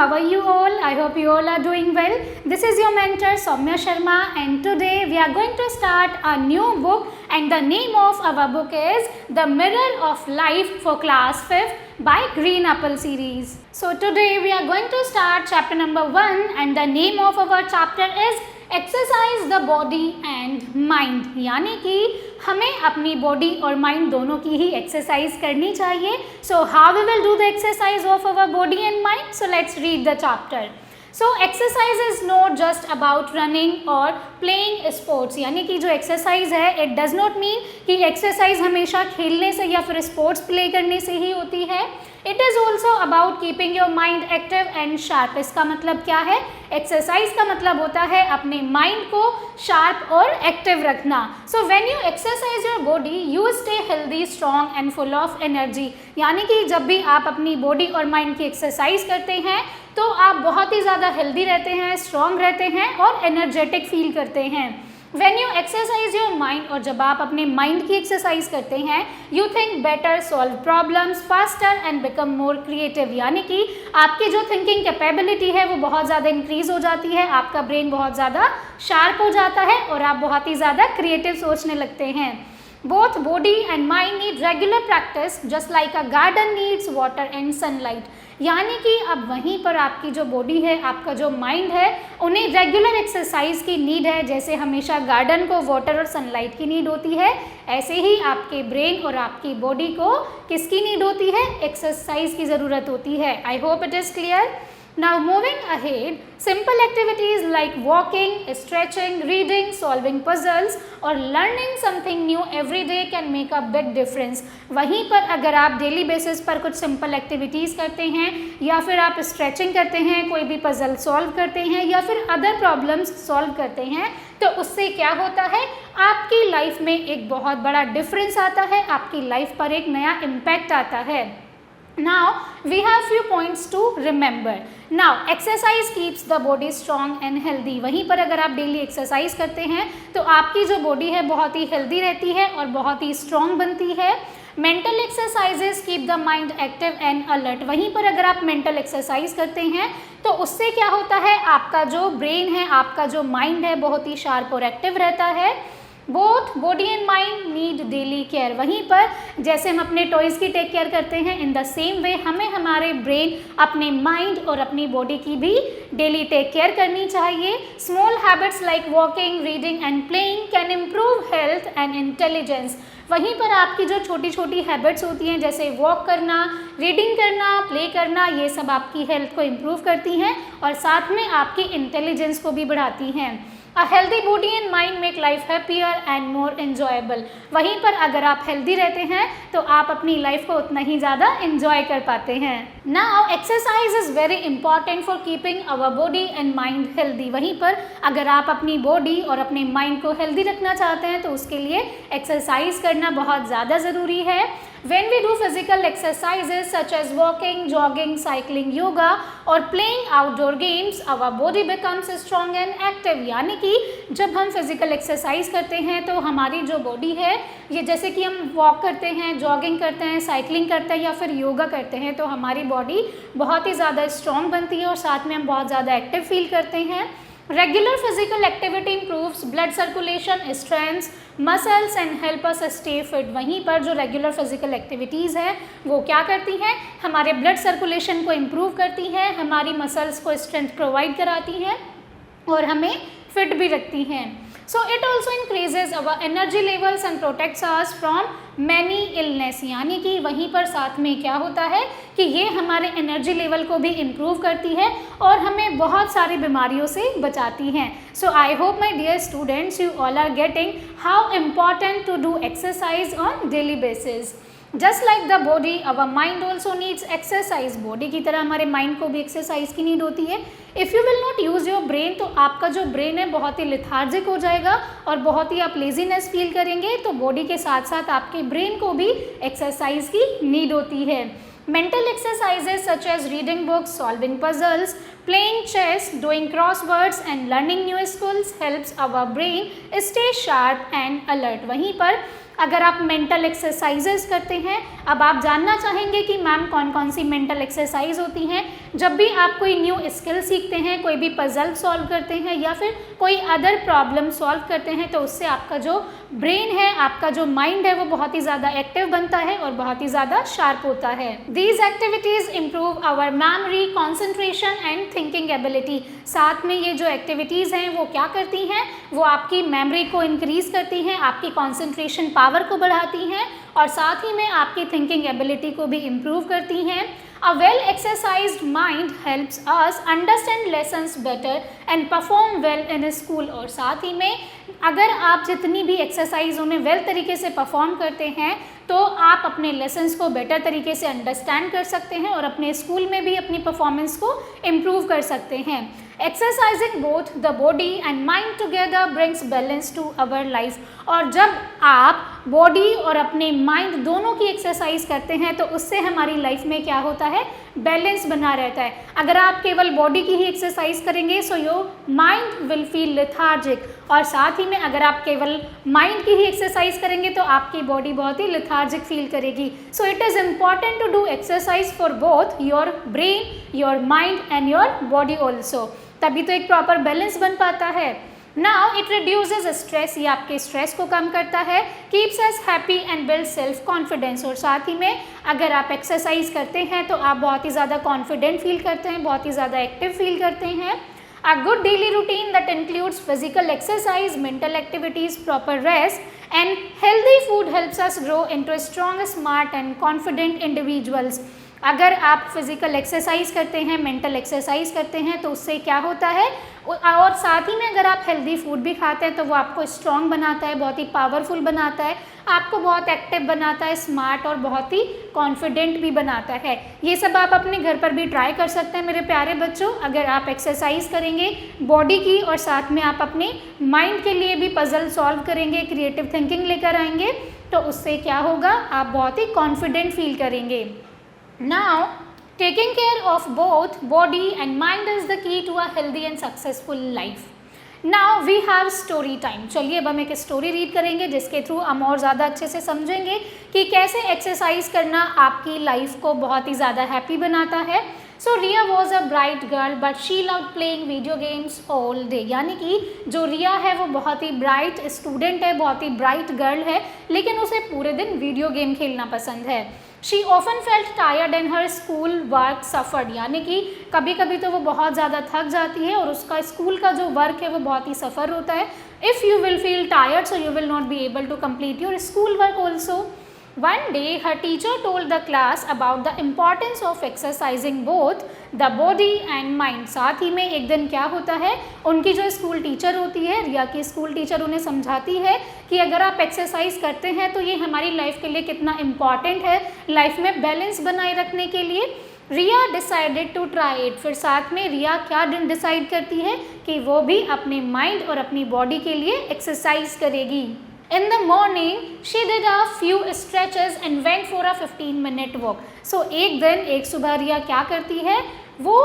how are you all? I hope you all are doing well. This is your mentor Soumya Sharma, and today we are going to start a new book, and the name of our book is The Mirror of Life for Class 5th by Green Apple series. So today we are going to start chapter number 1, and the name of our chapter is exercise the body and mind, यानी कि हमें अपनी body और mind दोनों की ही exercise करनी चाहिए. So how we will do the exercise of our body and mind? So let's read the chapter. So exercise is not just about running और प्लेइंग स्पोर्ट्स, यानी कि जो एक्सरसाइज है इट डज नॉट मीन कि exercise हमेशा खेलने से या फिर स्पोर्ट्स प्ले करने से ही होती है. It is also about keeping your mind active and sharp. इसका मतलब क्या है? एक्सरसाइज का मतलब होता है अपने माइंड को शार्प और एक्टिव रखना. So when you exercise your body you stay healthy, strong and full of energy, यानी कि जब भी आप अपनी बॉडी और माइंड की एक्सरसाइज करते हैं तो आप बहुत ही ज़्यादा हेल्दी रहते हैं, स्ट्रॉन्ग रहते हैं और एनर्जेटिक फील करते हैं. When you exercise your mind, और जब आप अपने माइंड की एक्सरसाइज करते हैं, you think better, solve problems faster and become more creative, यानी कि आपकी जो थिंकिंग कैपेबिलिटी है वो बहुत ज़्यादा इंक्रीज हो जाती है, आपका ब्रेन बहुत ज़्यादा शार्प हो जाता है और आप बहुत ही ज़्यादा क्रिएटिव सोचने लगते हैं. Both body and mind need regular practice, just like a garden needs water and sunlight. यानी कि अब वहीं पर आपकी जो बॉडी है, आपका जो माइंड है, उन्हें रेगुलर एक्सरसाइज की नीड है. जैसे हमेशा गार्डन को वाटर और सनलाइट की नीड होती है, ऐसे ही आपके ब्रेन और आपकी बॉडी को किसकी नीड होती है? एक्सरसाइज की ज़रूरत होती है. I hope it is clear. Now moving ahead, simple activities like walking, stretching, reading, solving puzzles or learning something new every day can make a big difference. वहीं पर अगर आप डेली बेसिस पर कुछ सिंपल एक्टिविटीज़ करते हैं या फिर आप स्ट्रेचिंग करते हैं, कोई भी पजल सॉल्व करते हैं या फिर अदर प्रॉब्लम्स सॉल्व करते हैं, तो उससे क्या होता है? आपकी लाइफ में एक बहुत बड़ा डिफरेंस आता है, आपकी लाइफ पर एक नया इम्पैक्ट आता है. Now we have few points to remember. Now exercise keeps the body strong and healthy. वहीं पर अगर आप डेली एक्सरसाइज करते हैं तो आपकी जो बॉडी है बहुत ही हेल्दी रहती है और बहुत ही स्ट्रॉन्ग बनती है. Mental exercises keep the mind active and alert. वहीं पर अगर आप मेंटल एक्सरसाइज करते हैं तो उससे क्या होता है? आपका जो ब्रेन है, आपका जो माइंड है बहुत ही शार्प और एक्टिव रहता है. Both body and mind need daily care. वहीं पर जैसे हम अपने टॉयज़ की टेक केयर करते हैं, इन द सेम वे हमें हमारे ब्रेन, अपने माइंड और अपनी बॉडी की भी डेली टेक केयर करनी चाहिए. Small habits like walking, reading and playing can improve health and intelligence. वहीं पर आपकी जो छोटी छोटी हैबिट्स होती हैं जैसे वॉक करना, रीडिंग करना, प्ले करना, ये सब आपकी हेल्थ को इम्प्रूव करती हैं और साथ में आपकी इंटेलिजेंस को भी बढ़ाती हैं. A healthy body and mind make life happier and more enjoyable. वहीं पर अगर आप हेल्दी रहते हैं तो आप अपनी लाइफ को उतना ही ज़्यादा enjoy कर पाते हैं. Now exercise is very important for keeping our body and mind healthy. वहीं पर अगर आप अपनी बॉडी और अपने माइंड को हेल्दी रखना चाहते हैं तो उसके लिए एक्सरसाइज करना बहुत ज़्यादा ज़रूरी है. When we do physical exercises such as walking, jogging, cycling, yoga or playing outdoor games, our body becomes strong and active. यानी कि जब हम फिजिकल एक्सरसाइज करते हैं तो हमारी जो बॉडी है, ये जैसे कि हम वॉक करते हैं, जॉगिंग करते हैं, साइकिलिंग करते हैं या फिर योगा करते हैं तो हमारी बॉडी बहुत ही ज़्यादा स्ट्रॉन्ग बनती है और साथ में हम बहुत ज़्यादा एक्टिव फील करते हैं. Regular physical activity improves blood circulation, strengthens muscles and help us stay fit. वहीं पर जो रेगुलर फिजिकल एक्टिविटीज़ हैं वो क्या करती हैं? हमारे ब्लड सर्कुलेशन को इम्प्रूव करती हैं, हमारी मसल्स को स्ट्रेंथ प्रोवाइड कराती हैं और हमें फिट भी रखती हैं. So it also increases our energy levels and protects us from many illness. यानी कि वहीं पर साथ में क्या होता है कि ये हमारे एनर्जी लेवल को भी इम्प्रूव करती है और हमें बहुत सारी बीमारियों से बचाती हैं. So I hope my dear students you all are getting how important to do exercise on daily basis. Just like the body our mind also needs exercise. Body की तरह हमारे माइंड को भी एक्सरसाइज की नीड होती है. If you will not use your brain तो आपका जो ब्रेन है बहुत ही लिथार्जिक हो जाएगा और बहुत ही आप लेजीनेस फील करेंगे. तो बॉडी के साथ साथ आपके ब्रेन को भी एक्सरसाइज की नीड होती है. Mental exercises such as reading books, solving puzzles, playing chess, doing crosswords and learning new skills helps our brain stay sharp and alert. वहीं पर अगर आप मेंटल एक्सरसाइजेस करते हैं, अब आप जानना चाहेंगे कि मैम कौन कौन सी मेंटल एक्सरसाइज होती हैं। जब भी आप कोई न्यू स्किल सीखते हैं, कोई भी पजल सॉल्व करते हैं या फिर कोई अदर प्रॉब्लम सॉल्व करते हैं, तो उससे आपका जो ब्रेन है, आपका जो माइंड है, वो बहुत ही ज़्यादा एक्टिव बनता है और बहुत ही ज़्यादा शार्प होता है। These activities improve our memory, concentration and thinking ability. साथ में ये जो एक्टिविटीज़ हैं वो क्या करती हैं, वो आपकी मेमोरी को इंक्रीज करती हैं, आपकी कॉन्सेंट्रेशन पावर को बढ़ाती हैं और साथ ही में आपकी थिंकिंग एबिलिटी को भी इम्प्रूव करती हैं। A well-exercised mind helps us understand lessons better and perform well in school। और साथ ही में अगर आप जितनी भी एक्सरसाइज उन्हें वेल तरीके से परफॉर्म करते हैं तो आप अपने लेसन्स को बेटर तरीके से अंडरस्टैंड कर सकते हैं और अपने स्कूल में भी अपनी परफॉर्मेंस को इम्प्रूव कर सकते हैं। Exercising both the body and mind together brings balance to our life. और जब आप बॉडी और अपने माइंड दोनों की एक्सरसाइज करते हैं तो उससे हमारी लाइफ में क्या होता है, बैलेंस बना रहता है। अगर आप केवल बॉडी की ही एक्सरसाइज करेंगे so your mind will feel lethargic, और साथ ही में अगर आप केवल माइंड की ही एक्सरसाइज करेंगे तो आपकी बॉडी बहुत ही लेथार्जिक फील करेगी। So it is important to do exercise for both your brain, your mind and your body also, तभी तो एक प्रॉपर बैलेंस बन पाता है। नाउ इट रिड्यूसेस स्ट्रेस, ये आपके स्ट्रेस को कम करता है, keeps us happy and build self confidence. और साथ ही में अगर आप एक्सरसाइज करते हैं तो आप बहुत ही ज़्यादा कॉन्फिडेंट फील करते हैं, बहुत ही ज़्यादा एक्टिव फील करते हैं। A good daily routine that includes physical exercise, mental activities, proper rest and healthy food helps us grow into strong, smart and confident individuals। अगर आप फिजिकल एक्सरसाइज करते हैं, मेंटल एक्सरसाइज करते हैं तो उससे क्या होता है, और साथ ही में अगर आप हेल्दी फूड भी खाते हैं तो वो आपको स्ट्रॉन्ग बनाता है, बहुत ही पावरफुल बनाता है, आपको बहुत एक्टिव बनाता है, स्मार्ट और बहुत ही कॉन्फिडेंट भी बनाता है। ये सब आप अपने घर पर भी ट्राई कर सकते हैं मेरे प्यारे बच्चों। अगर आप एक्सरसाइज करेंगे बॉडी की और साथ में आप अपने माइंड के लिए भी पजल सॉल्व करेंगे, क्रिएटिव थिंकिंग लेकर आएंगे, तो उससे क्या होगा, आप बहुत ही कॉन्फिडेंट फील करेंगे। Now, taking care of both body and mind is the key to a healthy and successful life. Now we have story time। चलिए अब हम एक स्टोरी रीड करेंगे जिसके थ्रू हम और ज़्यादा अच्छे से समझेंगे कि कैसे एक्सरसाइज करना आपकी लाइफ को बहुत ही ज़्यादा हैप्पी बनाता है। So Riya was a bright girl but she loved playing video games all day. यानी कि जो रिया है वो बहुत ही ब्राइट स्टूडेंट है, बहुत ही ब्राइट गर्ल है, लेकिन उसे पूरे दिन वीडियो गेम खेलना पसंद है। She often felt tired and her school work suffered. यानी कि कभी कभी तो वो बहुत ज़्यादा थक जाती है और उसका स्कूल का जो वर्क है वो बहुत ही सफ़र होता है। If you will feel tired so you will not be able to complete your school work also. One day her teacher told the class about the importance of exercising both the body and mind। साथ ही में एक दिन क्या होता है, उनकी जो school teacher होती है, रिया की स्कूल टीचर उन्हें समझाती है कि अगर आप एक्सरसाइज करते हैं तो ये हमारी लाइफ के लिए कितना इम्पॉर्टेंट है, लाइफ में बैलेंस बनाए रखने के लिए। रिया डिसाइडेड टू ट्राई इट। फिर साथ में रिया क्या डिसाइड करती है कि वो भी अपने माइंड और अपनी बॉडी के लिए एक्सरसाइज करेगी। In the morning, she did a few stretches and went for a 15-minute walk। So एक दिन एक सुबह रिया क्या करती है, वो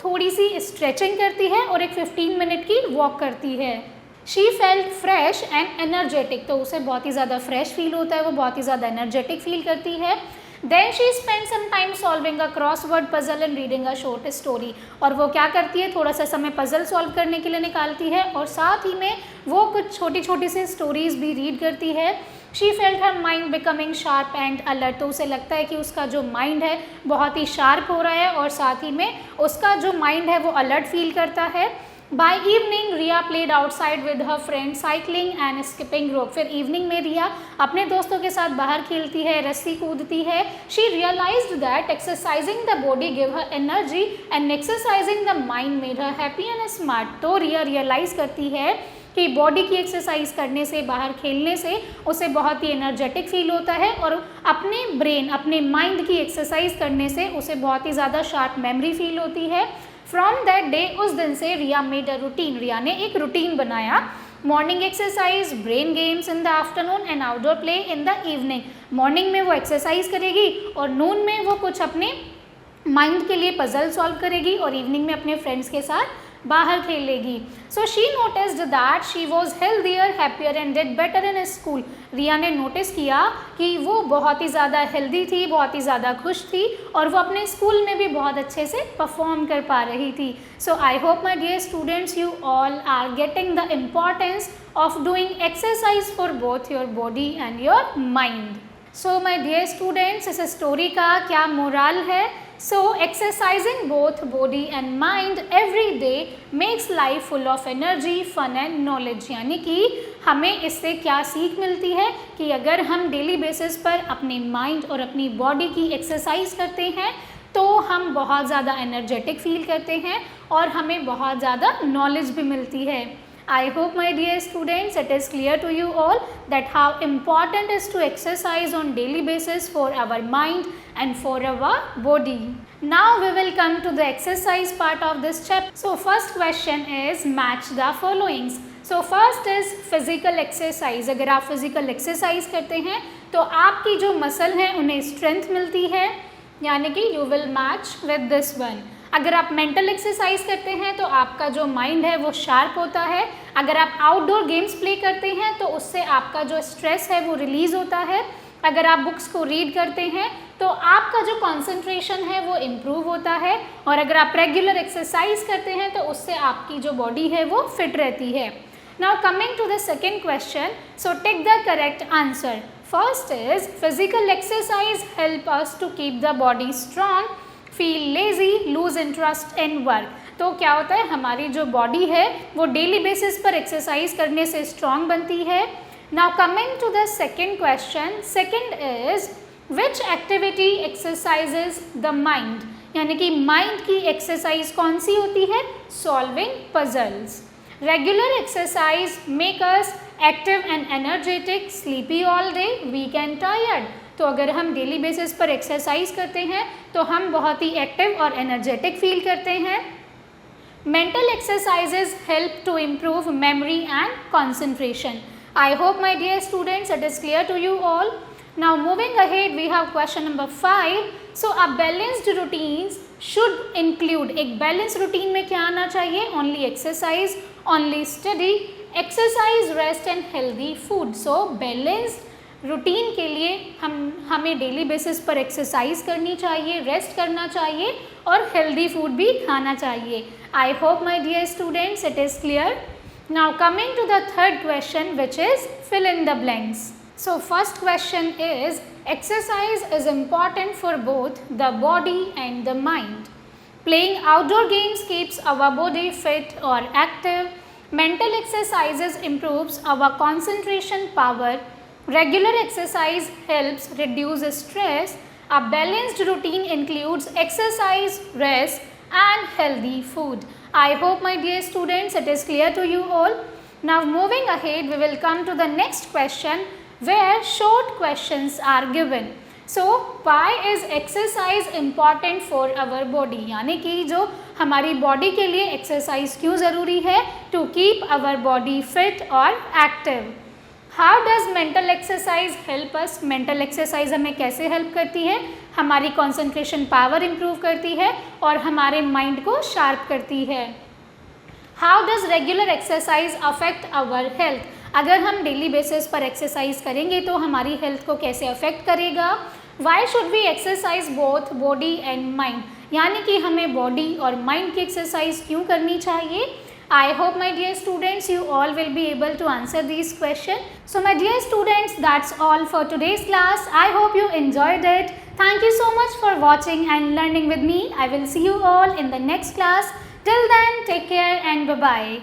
थोड़ी सी स्ट्रेचिंग करती है और एक 15 मिनट की वॉक करती है। She felt fresh and energetic। तो उसे बहुत ही ज़्यादा फ्रेश फील होता है, वो बहुत ही ज़्यादा एनर्जेटिक फील करती है। Then she spent some time solving a crossword puzzle and reading a short story। और वो क्या करती है, थोड़ा सा समय पजल सॉल्व करने के लिए निकालती है और साथ ही में वो कुछ छोटी छोटी सी स्टोरीज भी रीड करती है। She felt her mind becoming sharp and alert। तो उसे लगता है कि उसका जो माइंड है बहुत ही शार्प हो रहा है और साथ ही में उसका जो माइंड है वो अलर्ट फील करता है। By evening, Riya played outside with her friends, cycling and skipping rope। फिर इवनिंग में रिया अपने दोस्तों के साथ बाहर खेलती है, रस्सी कूदती है। She realized that exercising the body gave her energy and exercising the mind made her happy and smart। तो रिया रियलाइज़ करती है कि बॉडी की एक्सरसाइज करने से, बाहर खेलने से उसे बहुत ही एनर्जेटिक फील होता है और अपने ब्रेन, अपने माइंड की एक्सरसाइज करने से उसे बहुत ही ज़्यादा शार्प मेमोरी फील होती है। फ्रॉम दैट डे, उस दिन से रिया मेड अ रूटीन। रिया ने एक रूटीन बनाया। Morning exercise, brain games in the afternoon and outdoor play in the evening. Morning में वो एक्सरसाइज करेगी और नून में वो कुछ अपने माइंड के लिए पजल सॉल्व करेगी और इवनिंग में अपने फ्रेंड्स के साथ बाहर खेलेगी। So she noticed that she was healthier, happier and did better in school. Riya ने नोटिस किया कि वो बहुत ही ज़्यादा हेल्दी थी, बहुत ही ज़्यादा खुश थी और वो अपने स्कूल में भी बहुत अच्छे से परफॉर्म कर पा रही थी। So I hope my dear students you all are getting the importance of doing exercise for both your body and your mind. So my dear students, इस स्टोरी का क्या मोरल है? So exercising both body and mind every day makes life full of energy, fun and knowledge. यानी कि हमें इससे क्या सीख मिलती है कि अगर हम डेली बेसिस पर अपने माइंड और अपनी बॉडी की एक्सरसाइज करते हैं तो हम बहुत ज़्यादा एनर्जेटिक फील करते हैं और हमें बहुत ज़्यादा नॉलेज भी मिलती है। I hope my dear students it is clear to you all that how important is to exercise on daily basis for our mind and for our body. Now we will come to the exercise part of this chapter. So first question is match the followings. So first is physical exercise. अगर आप physical exercise करते हैं तो आपकी जो muscle हैं उन्हें strength मिलती है, यानी कि you will match with this one. अगर आप मेंटल एक्सरसाइज करते हैं तो आपका जो माइंड है वो शार्प होता है। अगर आप आउटडोर गेम्स प्ले करते हैं तो उससे आपका जो स्ट्रेस है वो रिलीज़ होता है। अगर आप बुक्स को रीड करते हैं तो आपका जो कंसंट्रेशन है वो इम्प्रूव होता है। और अगर आप रेगुलर एक्सरसाइज करते हैं तो उससे आपकी जो बॉडी है वो फिट रहती है। Now coming to the second question, so take the correct answer. First is physical exercise help us to keep the body strong, feel lazy, lose interest in work. तो क्या होता है, हमारी जो बॉडी है वो डेली बेसिस पर exercise करने से स्ट्रांग बनती है। Now coming to the second question, second is which activity exercises the mind, यानी कि माइंड की एक्सरसाइज कौन सी होती है? Solving puzzles. Regular exercise make us active and energetic, sleepy all day, weak and tired. तो अगर हम डेली बेसिस पर एक्सरसाइज करते हैं तो हम बहुत ही एक्टिव और एनर्जेटिक फील करते हैं। Mental exercises help to improve memory and concentration. I hope my dear students it is clear to you all. Now moving ahead we have question number 5। So a balanced routines should include, एक balance routine में क्या आना चाहिए? Only exercise, only study, exercise, rest and healthy food. So balanced routine के लिए हमें daily basis पर exercise करनी चाहिए, रेस्ट करना चाहिए और हेल्दी फूड भी खाना चाहिए। I hope my dear students it is clear. Now coming to the third question which is fill in the blanks. So first question is exercise is important for both the body and the mind. Playing outdoor games keeps our body fit और active. Mental exercises improves our concentration power. Regular exercise helps reduce stress. A balanced routine includes exercise, rest and healthy food. I hope my dear students it is clear to you all. Now moving ahead we will come to the next question where short questions are given. So why is exercise important for our body? यानी कि जो हमारी body के लिए exercise क्यों ज़रूरी है? To keep our body fit और active. How does mental exercise help us? Mental exercise हमें कैसे हेल्प करती है? हमारी कॉन्सेंट्रेशन पावर इम्प्रूव करती है और हमारे माइंड को शार्प करती है। How does regular exercise affect our health? अगर हम डेली बेसिस पर एक्सरसाइज करेंगे तो हमारी हेल्थ को कैसे अफेक्ट करेगा? Why should we exercise both body and mind, यानी कि हमें बॉडी और माइंड की एक्सरसाइज क्यों करनी चाहिए? I hope my dear students you all will be able to answer these questions. So my dear students that's all for today's class. I hope you enjoyed it. Thank you so much for watching and learning with me. I will see you all in the next class. Till then take care and bye bye.